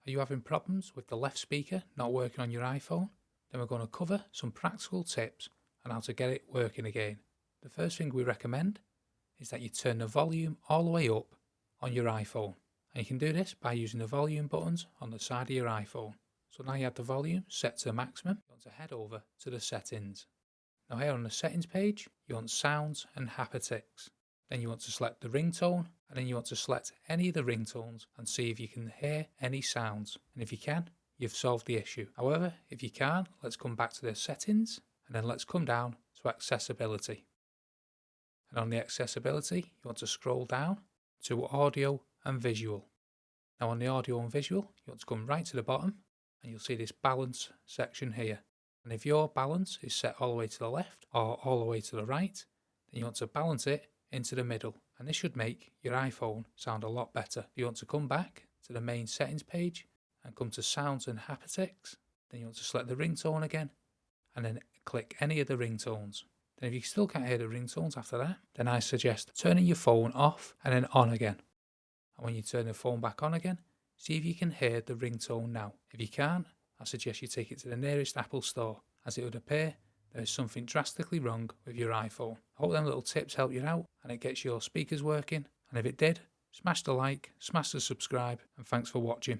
Are you having problems with the left speaker not working on your iPhone? Then we're going to cover some practical tips on how to get it working again. The first thing we recommend is that you turn the volume all the way up on your iPhone. And you can do this by using the volume buttons on the side of your iPhone. So now you have the volume set to maximum, you want to head over to the settings. Now here on the settings page, you want sounds and haptics. Then you want to select the ringtone, and then you want to select any of the ringtones and see if you can hear any sounds. And if you can, you've solved the issue. However, if you can't, let's come back to the settings, and then let's come down to accessibility. And on the accessibility, you want to scroll down to audio and visual. Now on the audio and visual, you want to come right to the bottom, and you'll see this balance section here. And if your balance is set all the way to the left or all the way to the right, then you want to balance it into the middle, and this should make your iPhone sound a lot better. If you want to come back to the main settings page and come to sounds and haptics, then you want to select the ringtone again and then click any of the ringtones. Then if you still can't hear the ringtones after that, then I suggest turning your phone off and then on again. And when you turn the phone back on again, see if you can hear the ringtone now. If you can't, I suggest you take it to the nearest Apple store, as it would appear there is something drastically wrong with your iPhone. I hope them little tips help you out and it gets your speakers working. And if it did, smash the like, smash the subscribe, and thanks for watching.